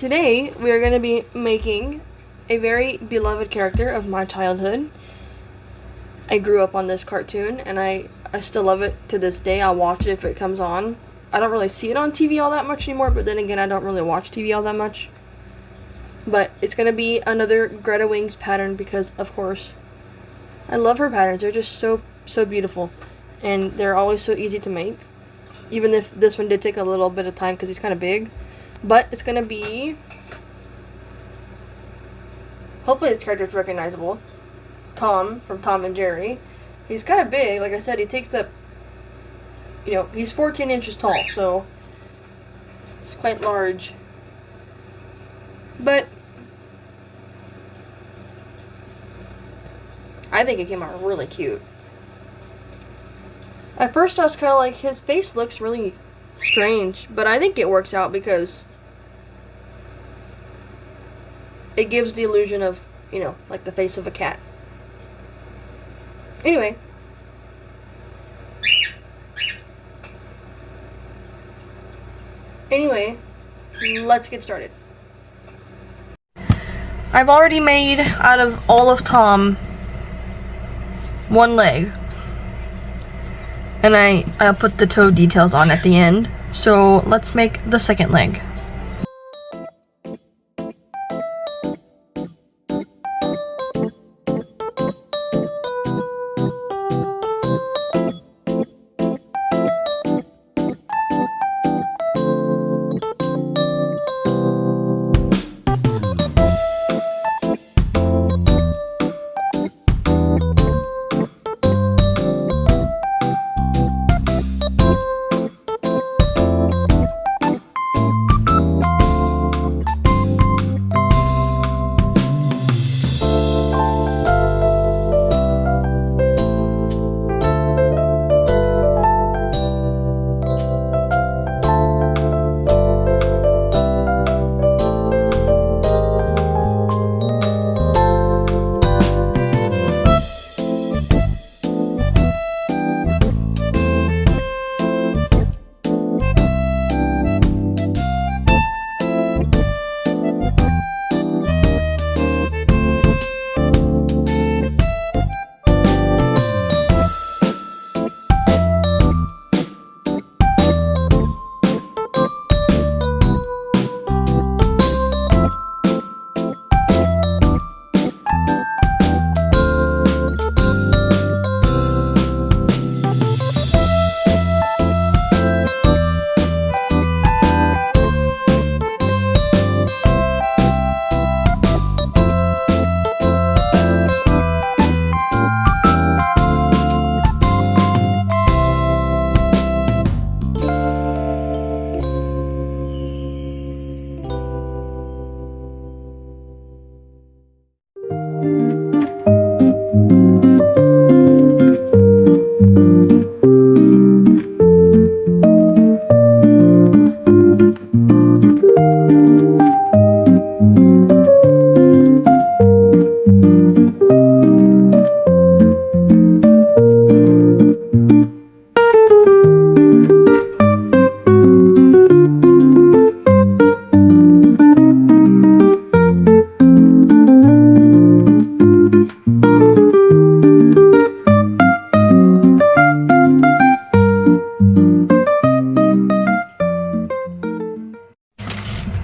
today we are going to be making a very beloved character of my childhood. I grew up on this cartoon and I still love it to this day. I'll watch it if it comes on. I don't really see it on TV all that much anymore, but then again, I don't really watch TV all that much. But it's going to be another GretaWings pattern because, of course, I love her patterns. They're just so beautiful. And they're always so easy to make. Even if this one did take a little bit of time because he's kind of big. But it's going to be... hopefully this character is recognizable. Tom from Tom and Jerry. He's kind of big. Like I said, he takes up... you know, he's 14 inches tall, so... it's quite large. But... I think it came out really cute. At first I was kind of like, his face looks really strange, but I think it works out because it gives the illusion of, you know, like the face of a cat. Anyway. Let's get started. I've already made, out of all of Tom, one leg. And I'll put the toe details on at the end. So let's make the second leg.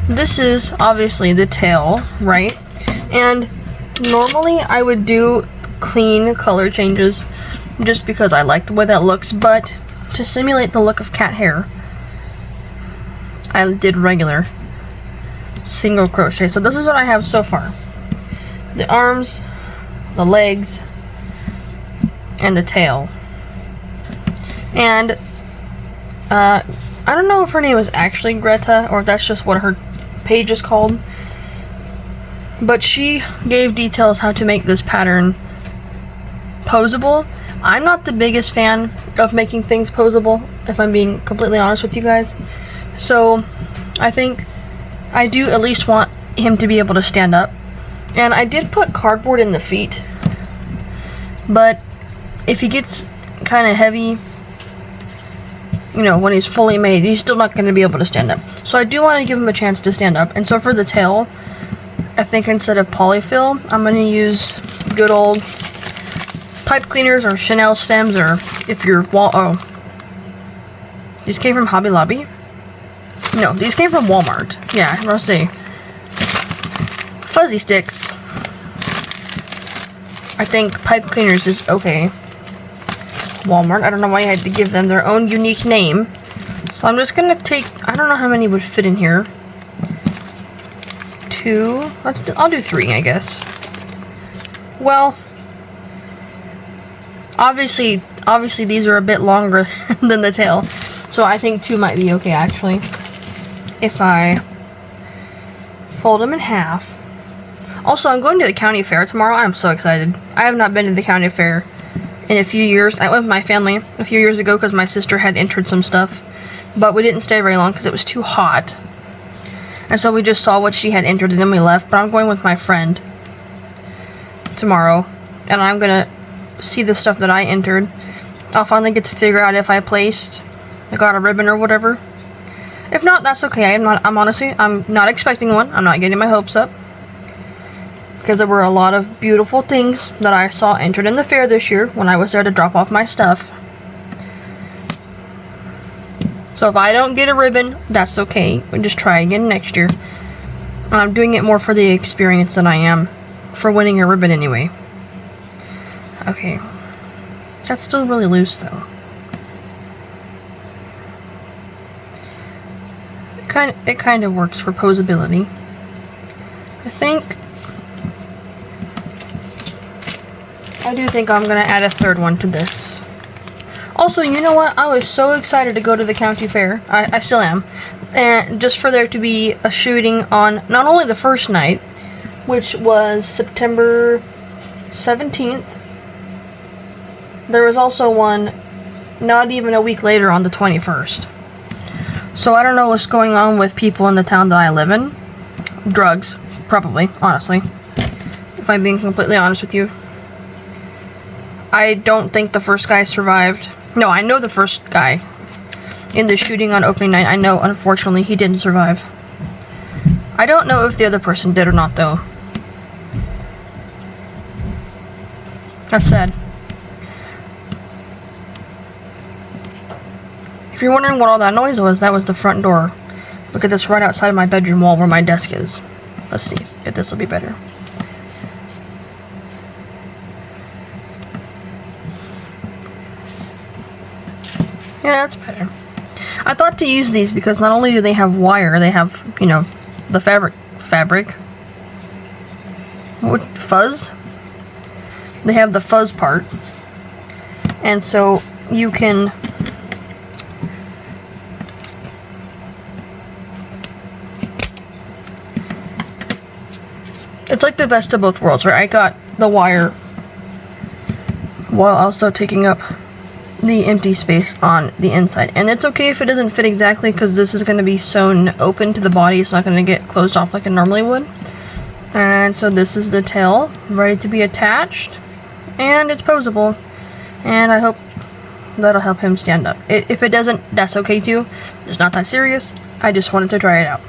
This is obviously the tail, right? And normally I would do clean color changes just because I like the way that looks, but to simulate the look of cat hair, I did regular single crochet. So this is what I have so far. The arms, the legs, and the tail. And I don't know if her name is actually Greta or if that's just what her page is called, but she gave details how to make this pattern posable. I'm not the biggest fan of making things posable, if I'm being completely honest with you guys. So I think I do at least want him to be able to stand up. And I did put cardboard in the feet, but if he gets kind of heavy, you know, when he's fully made, he's still not going to be able to stand up. So I do want to give him a chance to stand up. And so for the tail, I think instead of polyfill, I'm going to use good old pipe cleaners or Chanel stems, or if you're these came from Hobby Lobby. No, these came from Walmart. Yeah, I'm gonna say fuzzy sticks. I think pipe cleaners is okay. Walmart. I don't know why I had to give them their own unique name. So I'm just gonna take, I don't know how many would fit in here. 2. I'll do 3, I guess. Well, obviously these are a bit longer than the tail. So I think 2 might be okay, actually. If I fold them in half. Also, I'm going to the county fair tomorrow. I'm so excited. I have not been to the county fair in a few years. I went with my family a few years ago because my sister had entered some stuff. But we didn't stay very long because it was too hot. And so we just saw what she had entered and then we left. But I'm going with my friend tomorrow. And I'm going to see the stuff that I entered. I'll finally get to figure out if I got a ribbon or whatever. If not, that's okay. I'm honestly not expecting one. I'm not getting my hopes up. Because there were a lot of beautiful things that I saw entered in the fair this year when I was there to drop off my stuff. So if I don't get a ribbon, that's okay. We'll just try again next year. I'm doing it more for the experience than I am for winning a ribbon anyway. Okay. That's still really loose though. It kind of works for posability. I do think I'm gonna add a third one to this. Also, you know what? I was so excited to go to the county fair. I still am. And just for there to be a shooting on not only the first night, which was September 17th, there was also one not even a week later on the 21st. So I don't know what's going on with people in the town that I live in. Drugs, probably, honestly. If I'm being completely honest with you. I don't think the first guy survived. No, I know the first guy in the shooting on opening night. I know, unfortunately, he didn't survive. I don't know if the other person did or not, though. That's sad. If you're wondering what all that noise was, that was the front door. Look at this right outside my bedroom wall where my desk is. Let's see if this will be better. Yeah, that's better. I thought to use these because not only do they have wire, they have, you know, the fabric. What, fuzz? They have the fuzz part. And so you can it's like the best of both worlds, right? I got the wire while also taking up the empty space on the inside. And it's okay if it doesn't fit exactly because this is going to be sewn open to the body. It's not going to get closed off like it normally would. And so this is the tail ready to be attached. And it's posable. And I hope that'll help him stand up. If it doesn't, that's okay too. It's not that serious. I just wanted to try it out.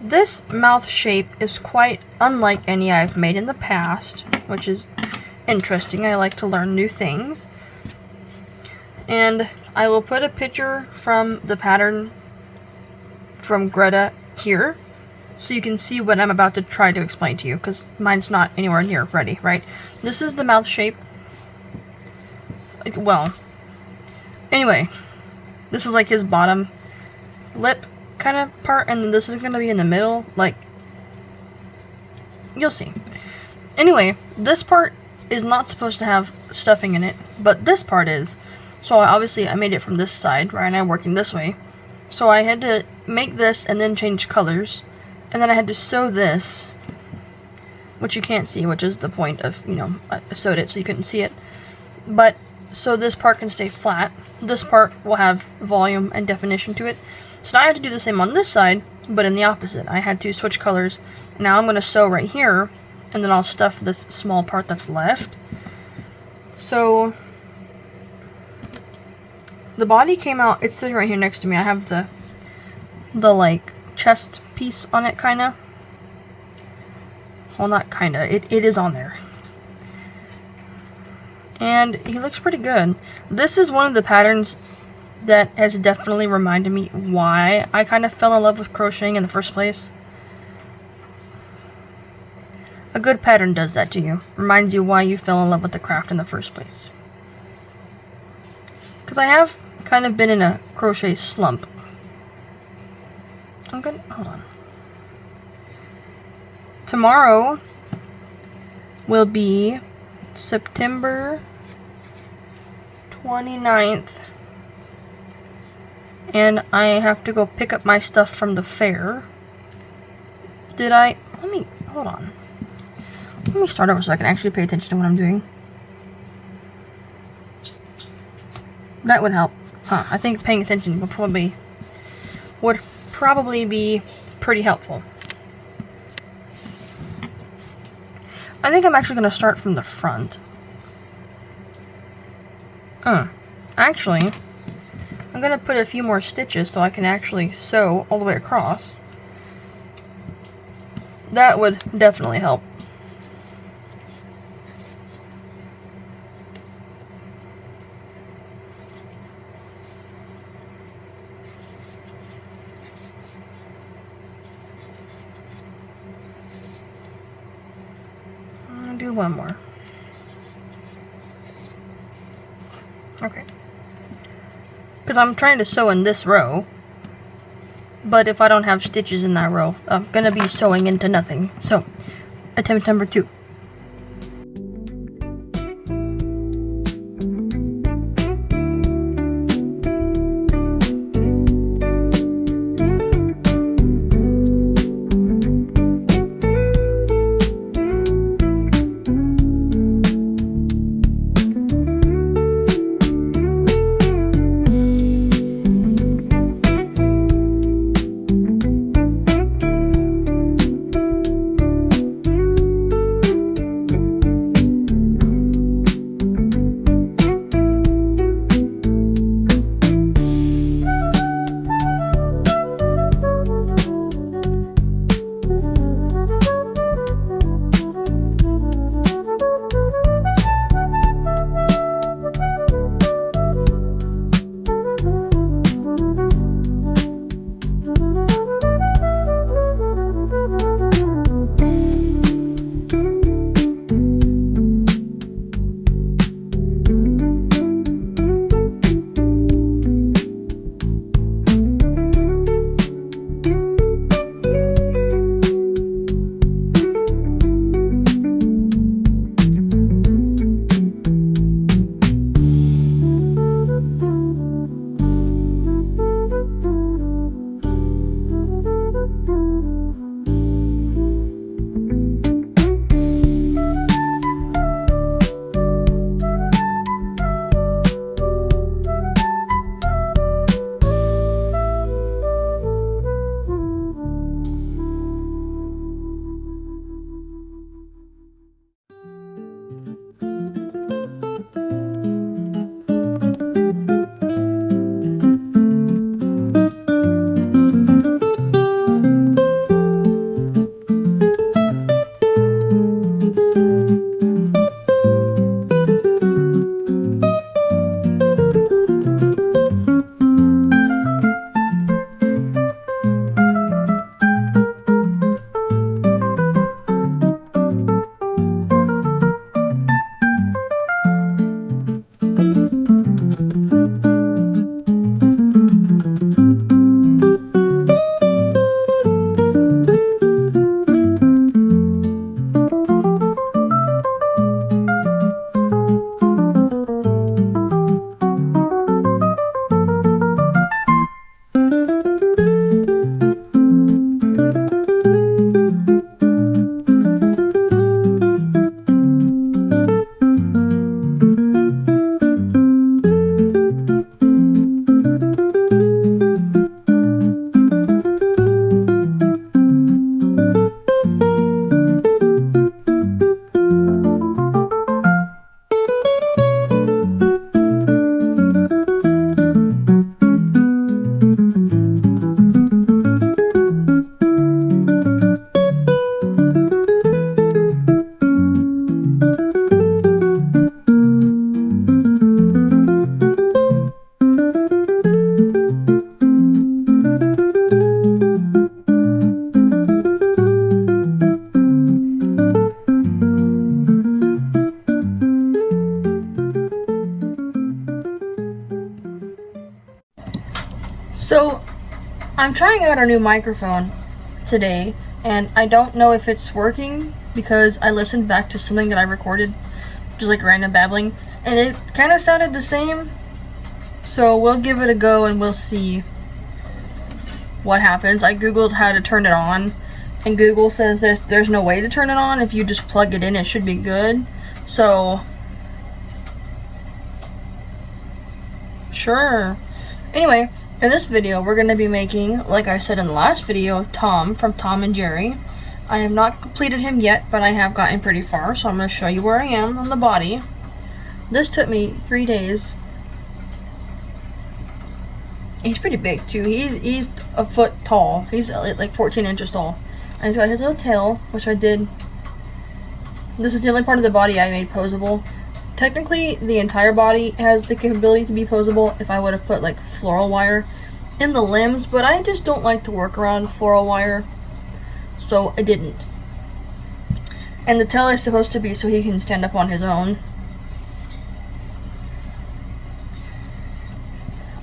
This mouth shape is quite unlike any I've made in the past, which is interesting. I like to learn new things. And I will put a picture from the pattern from Greta here, so you can see what I'm about to try to explain to you, because mine's not anywhere near ready, right? This is the mouth shape. Well, anyway, this is like his bottom lip kind of part, and then this is going to be in the middle, like, you'll see. Anyway, this part is not supposed to have stuffing in it, but this part is. So obviously I made it from this side, right, and I'm working this way. So I had to make this and then change colors, and then I had to sew this, which you can't see, which is the point of, you know, I sewed it so you couldn't see it. But so this part can stay flat. This part will have volume and definition to it. So now I have to do the same on this side, but in the opposite. I had to switch colors. Now I'm going to sew right here, and then I'll stuff this small part that's left. So the body came out, it's sitting right here next to me. I have the like chest piece on it, kinda. Well, not kinda, it is on there. And he looks pretty good. This is one of the patterns that has definitely reminded me why I kind of fell in love with crocheting in the first place. A good pattern does that to you. Reminds you why you fell in love with the craft in the first place. Because I have kind of been in a crochet slump. I'm gonna, hold on. Tomorrow will be September 29th. And I have to go pick up my stuff from the fair. Hold on. Let me start over so I can actually pay attention to what I'm doing. That would help. I think paying attention would probably be pretty helpful. I think I'm actually going to start from the front. Actually, I'm going to put a few more stitches so I can actually sew all the way across. That would definitely help. I'll do one more. Okay. Because I'm trying to sew in this row, but if I don't have stitches in that row, I'm going to be sewing into nothing. So, attempt number 2. I'm trying out our new microphone today, and I don't know if it's working because I listened back to something that I recorded, just like random babbling, and it kind of sounded the same. So we'll give it a go and we'll see what happens. I googled how to turn it on, and Google says there's no way to turn it on. If you just plug it in, it should be good. So sure. Anyway, in this video we're going to be making, like I said in the last video, Tom from Tom and Jerry. I have not completed him yet, but I have gotten pretty far, so I'm going to show you where I am on the body. This took me 3 days. He's pretty big too. He's a foot tall. He's like 14 inches tall. And he's got his little tail, which I did. This is the only part of the body I made posable. Technically, the entire body has the capability to be posable if I would have put like floral wire in the limbs, but I just don't like to work around floral wire, so I didn't. And the tail is supposed to be so he can stand up on his own.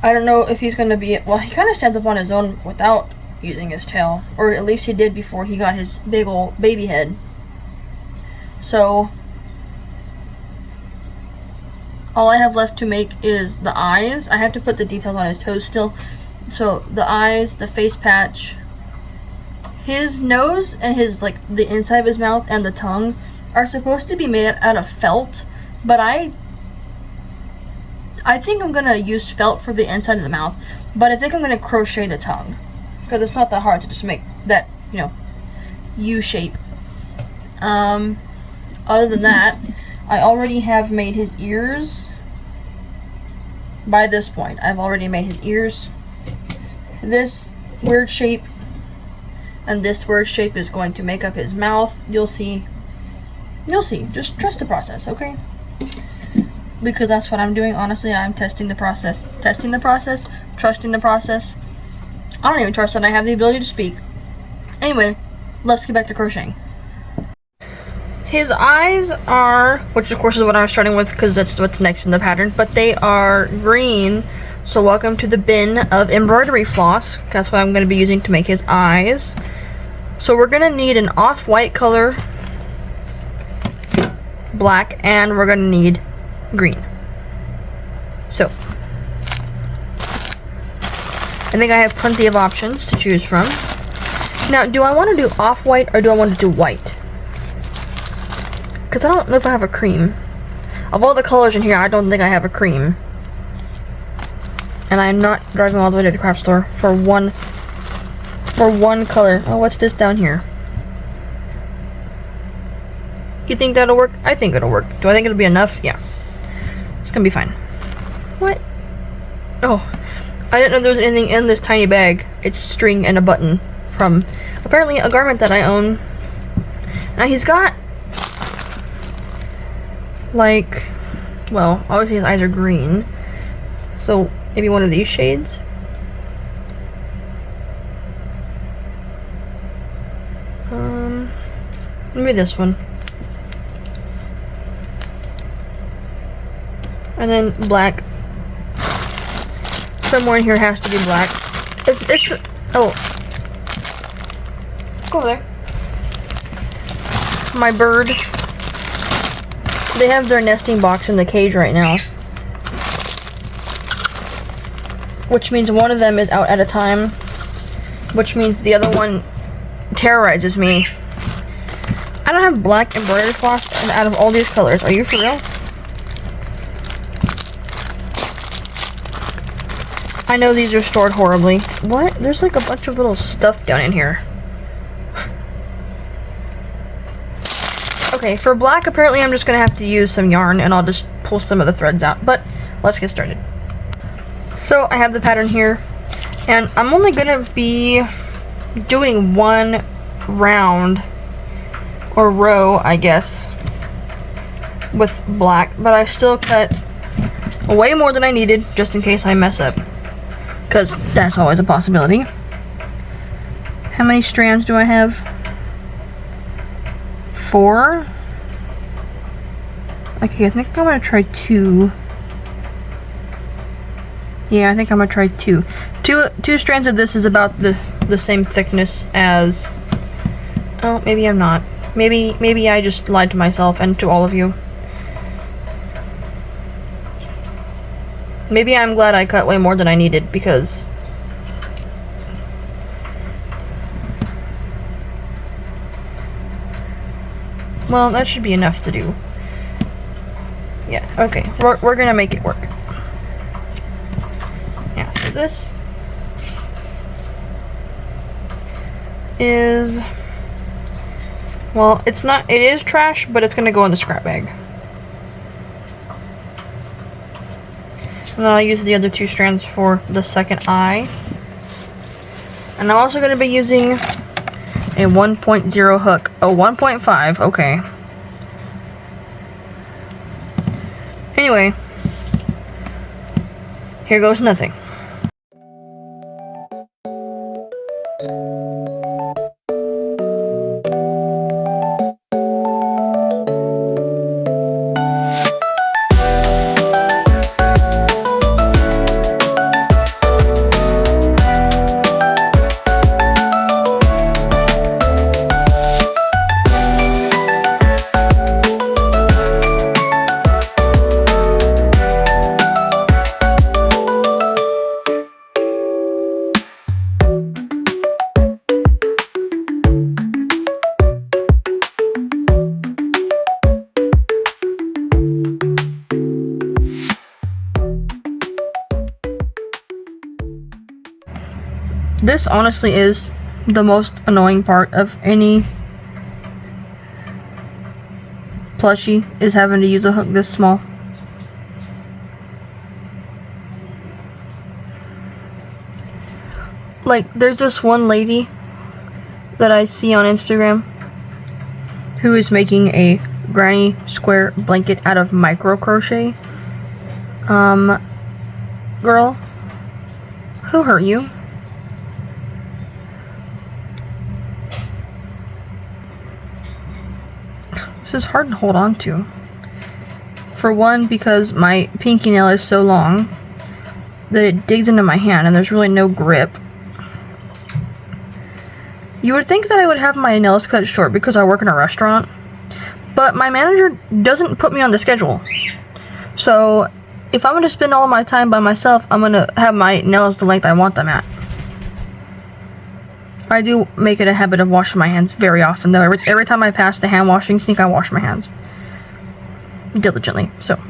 I don't know if he's going to be, well, he kind of stands up on his own without using his tail, or at least he did before he got his big old baby head. So all I have left to make is the eyes. I have to put the details on his toes still. So the eyes, the face patch, his nose, and his, like, the inside of his mouth and the tongue are supposed to be made out of felt, but I think I'm gonna use felt for the inside of the mouth, but I think I'm gonna crochet the tongue because it's not that hard to just make that, you know, U shape. Other than that, I already have made his ears. By this point, I've already made his ears. This weird shape and this weird shape is going to make up his mouth. You'll see. You'll see. Just trust the process, okay? Because that's what I'm doing. Honestly, I'm testing the process. Testing the process. Trusting the process. I don't even trust that I have the ability to speak. Anyway, let's get back to crocheting. His eyes are, which of course is what I was starting with because that's what's next in the pattern, but they are green. So welcome to the bin of embroidery floss. That's what I'm going to be using to make his eyes. So we're going to need an off-white color, black, and we're going to need green. So I think I have plenty of options to choose from. Now, do I want to do off-white or do I want to do white? Because I don't know if I have a cream. Of all the colors in here, I don't think I have a cream. And I'm not driving all the way to the craft store for one color. Oh, what's this down here? You think that'll work? I think it'll work. Do I think it'll be enough? Yeah. It's gonna be fine. What? Oh, I didn't know there was anything in this tiny bag. It's string and a button from apparently a garment that I own. Now he's got, like, well, obviously his eyes are green, so maybe one of these shades. Maybe this one. And then black. Somewhere in here has to be black. If it's, oh, go over there. My bird. They have their nesting box in the cage right now, which means one of them is out at a time, which means the other one terrorizes me. I don't have black embroidery floss and out of all these colors. Are you for real? I know these are stored horribly. What? There's like a bunch of little stuff down in here. Okay, for black, apparently I'm just gonna have to use some yarn and I'll just pull some of the threads out, but let's get started. So I have the pattern here, and I'm only gonna be doing one round, or row, I guess, with black, but I still cut way more than I needed just in case I mess up, because that's always a possibility. How many strands do I have? 4? Okay, I think I'm gonna try 2. Yeah, I think I'm gonna try two. Two strands of this is about the same thickness as... Oh, maybe I'm not. Maybe I just lied to myself and to all of you. Maybe I'm glad I cut way more than I needed, because... Well, that should be enough to do. Yeah, okay. We're gonna make it work. Yeah, so this is... Well, it's not... It is trash, but it's gonna go in the scrap bag. And then I'll use the other two strands for the second eye. And I'm also gonna be using a 1.0 hook. Oh, 1.5, okay. Anyway, here goes nothing. This honestly is the most annoying part of any plushie, is having to use a hook this small. Like, there's this one lady that I see on Instagram who is making a granny square blanket out of micro crochet. Girl, who hurt you? This is hard to hold on to. For one, because my pinky nail is so long that it digs into my hand and there's really no grip. You would think that I would have my nails cut short because I work in a restaurant, but my manager doesn't put me on the schedule. So if I'm going to spend all my time by myself, I'm going to have my nails the length I want them at. I do make it a habit of washing my hands very often, though. Every time I pass the hand washing sink, I wash my hands diligently, so.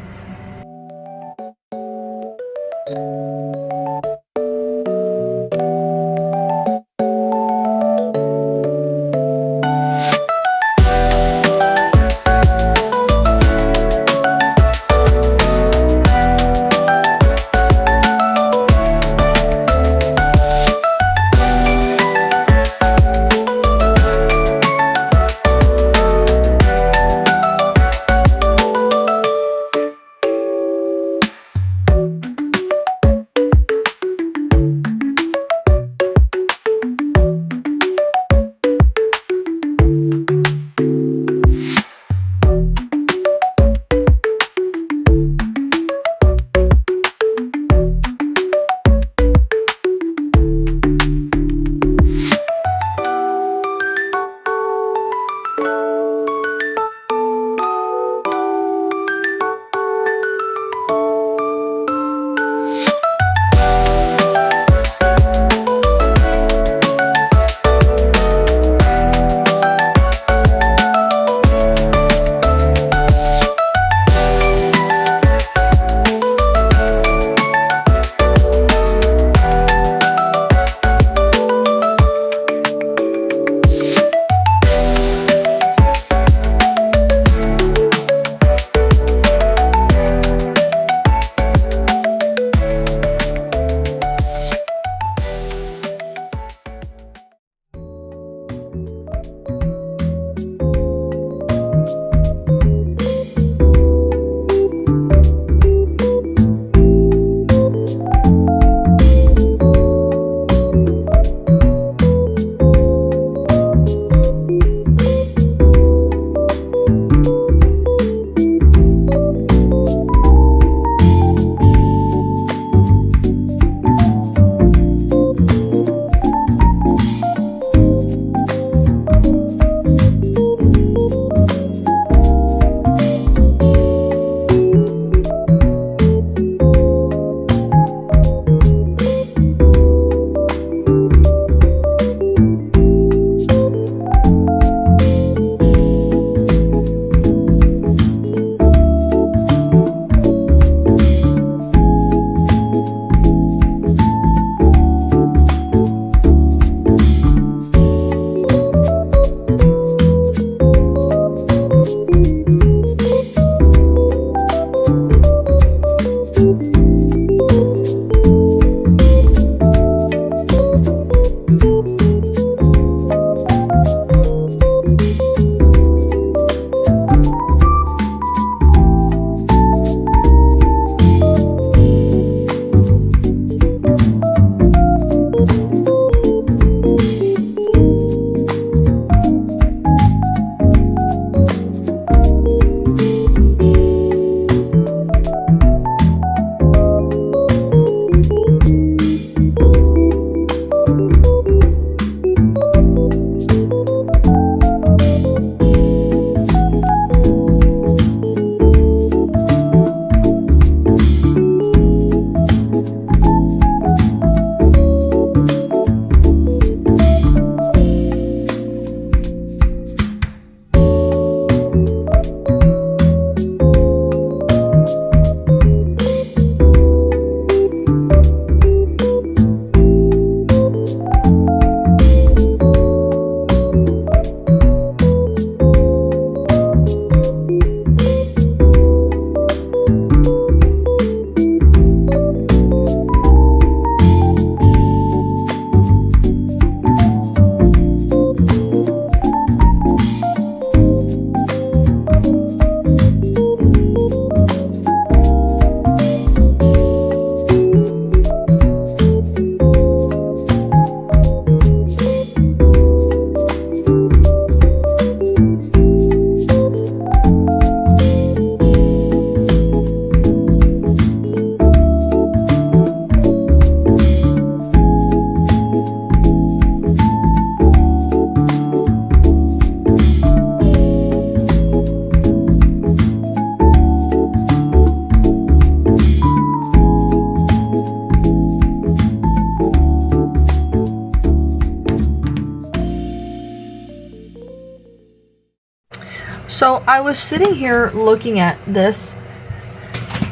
So I was sitting here looking at this,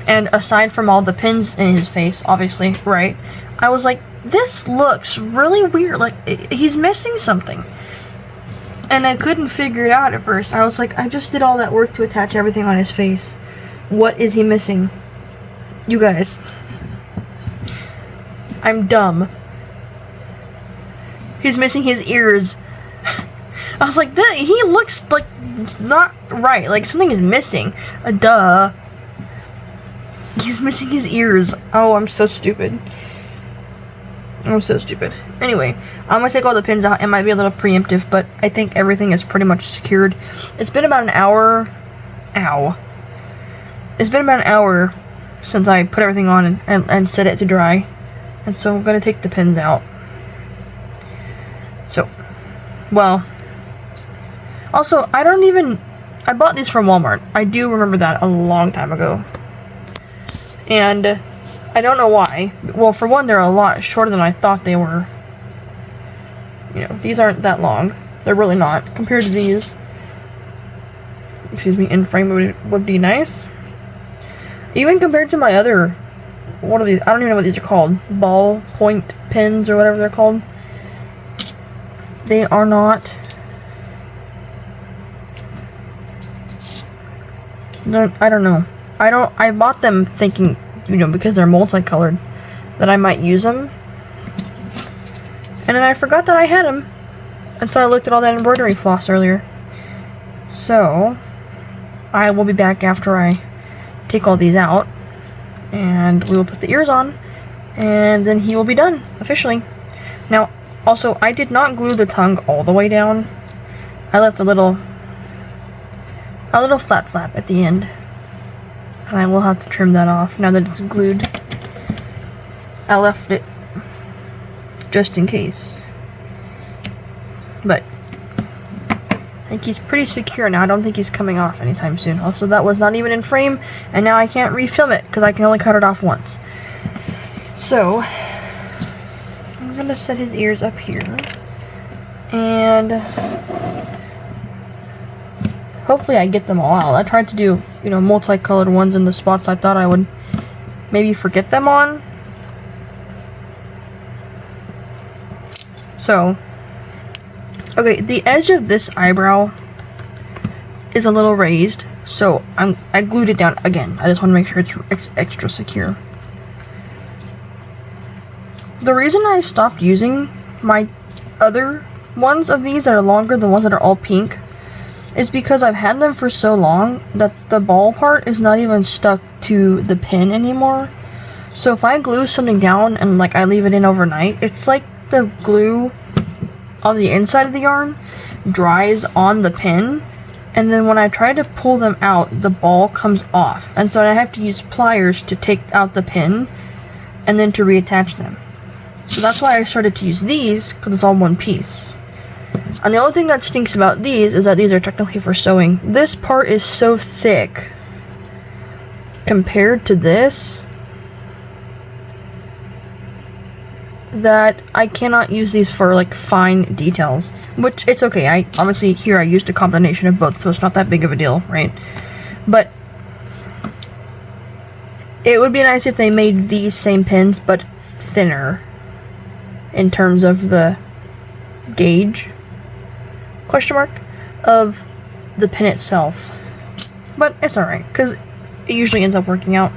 and aside from all the pins in his face, obviously, right, I was like, this looks really weird, like he's missing something. And I couldn't figure it out at first. I was like, I just did all that work to attach everything on his face. What is he missing? You guys. I'm dumb. He's missing his ears. I was like, he looks like it's not right. Like something is missing. Duh. He's missing his ears. Oh, I'm so stupid. I'm so stupid. Anyway, I'm gonna take all the pins out. It might be a little preemptive, but I think everything is pretty much secured. It's been about an hour. Ow. It's been about an hour since I put everything on and set it to dry. And so I'm gonna take the pins out. So, well. Also, I bought these from Walmart. I do remember that a long time ago. And I don't know why. Well, for one, they're a lot shorter than I thought they were. You know, these aren't that long. They're really not. Compared to these. Excuse me, in frame would be nice. Even compared to my other, what are these? I don't even know what these are called. Ball point pins or whatever they're called. They are not. I don't know. I bought them thinking, you know, because they're multicolored, that I might use them. And then I forgot that I had them until I looked at all that embroidery floss earlier. So, I will be back after I take all these out. And we will put the ears on. And then he will be done, officially. Now, also, I did not glue the tongue all the way down. I left a little flat flap at the end. And I will have to trim that off now that it's glued. I left it just in case. But I think he's pretty secure now. I don't think he's coming off anytime soon. Also, that was not even in frame, and now I can't refilm it because I can only cut it off once. So, I'm gonna set his ears up here. And hopefully I get them all out. I tried to do, you know, multicolored ones in the spots I thought I would maybe forget them on. So, okay, the edge of this eyebrow is a little raised, so I glued it down again. I just want to make sure it's extra secure. The reason I stopped using my other ones of these that are longer, the ones that are all pink, is because I've had them for so long that the ball part is not even stuck to the pin anymore. So if I glue something down and like I leave it in overnight, it's like the glue on the inside of the yarn dries on the pin, and then when I try to pull them out, the ball comes off, and so I have to use pliers to take out the pin and then to reattach them. So that's why I started to use these, because it's all one piece. And the only thing that stinks about these is that these are technically for sewing. This part is so thick compared to this that I cannot use these for like fine details, which it's okay. I obviously here I used a combination of both, so it's not that big of a deal, right? But it would be nice if they made these same pins but thinner in terms of the gauge question mark of the pin itself, but it's alright because it usually ends up working out.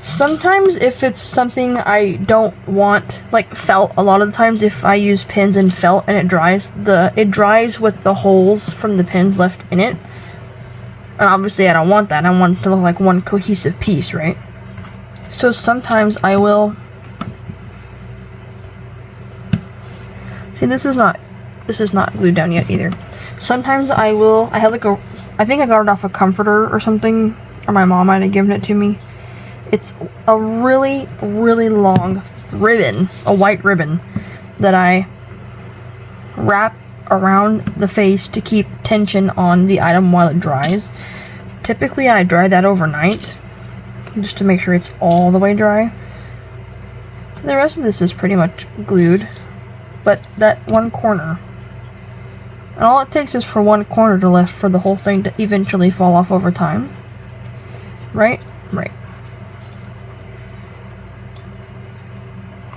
Sometimes if it's something I don't want, like felt, a lot of the times if I use pins and felt and it dries with the holes from the pins left in it, and obviously I don't want that. I want it to look like one cohesive piece, right? So sometimes I will see, this is not glued down yet either. Sometimes I have like I think I got it off a comforter or something, or my mom might have given it to me. It's a really, really long ribbon, a white ribbon, that I wrap around the face to keep tension on the item while it dries. Typically I dry that overnight, just to make sure it's all the way dry. The rest of this is pretty much glued, but that one corner And all it takes is for one corner to lift for the whole thing to eventually fall off over time. Right? Right.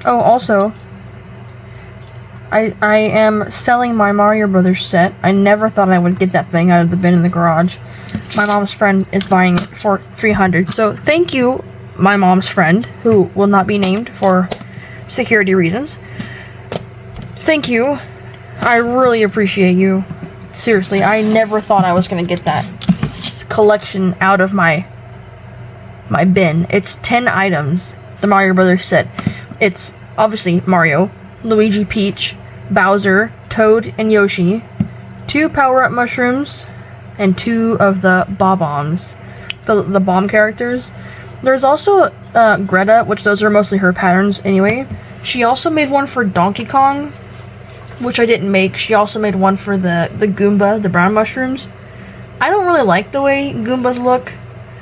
Oh, also, I am selling my Mario Brothers set. I never thought I would get that thing out of the bin in the garage. My mom's friend is buying it for $300. So thank you, my mom's friend, who will not be named for security reasons. Thank you. I really appreciate you. Seriously, I never thought I was gonna get that collection out of my bin. It's 10 items, the Mario Brothers set. It's obviously Mario, Luigi, Peach, Bowser, Toad, and Yoshi, 2 power-up mushrooms, and 2 of the Bob-ombs, the bomb characters. There's also Greta, which those are mostly her patterns anyway. She also made one for Donkey Kong, which I didn't make. She also made one for the Goomba, the brown mushrooms. I don't really like the way Goombas look.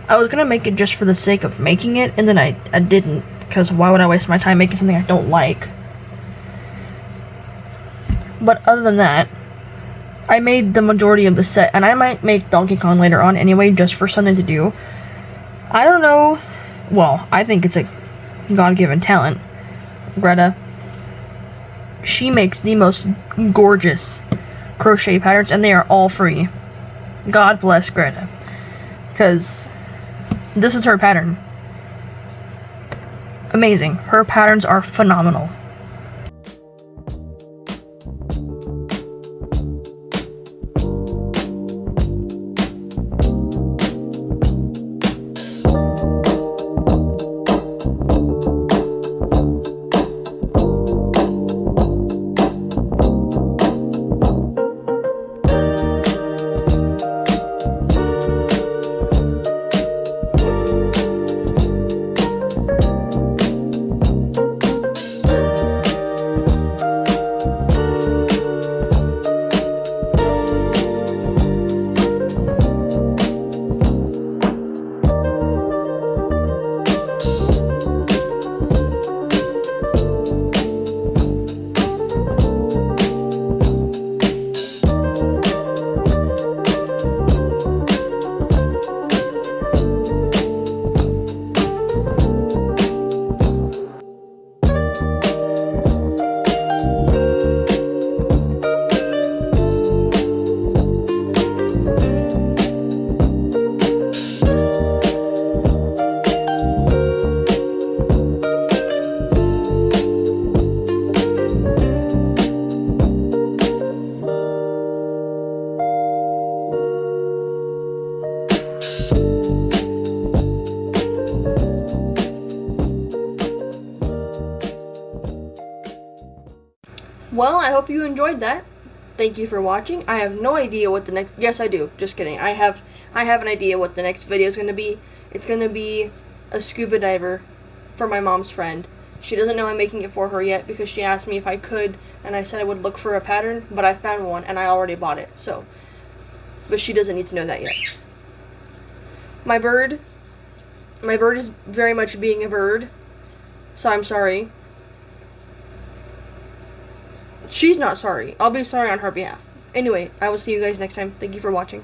I was gonna make it just for the sake of making it, and then I didn't, because why would I waste my time making something I don't like? But other than that, I made the majority of the set, and I might make Donkey Kong later on anyway, just for something to do. I don't know. Well, I think it's a God-given talent. Greta. She makes the most gorgeous crochet patterns, and they are all free. God bless Greta. Because this is her pattern. Amazing. Her patterns are phenomenal. Well, I hope you enjoyed that. Thank you for watching. I have no idea what the next... Yes, I do. Just kidding. I have an idea what the next video is going to be. It's going to be a scuba diver for my mom's friend. She doesn't know I'm making it for her yet because she asked me if I could, and I said I would look for a pattern, but I found one, and I already bought it, so... But she doesn't need to know that yet. My bird is very much being a bird, so I'm sorry. She's not sorry. I'll be sorry on her behalf. Anyway, I will see you guys next time. Thank you for watching.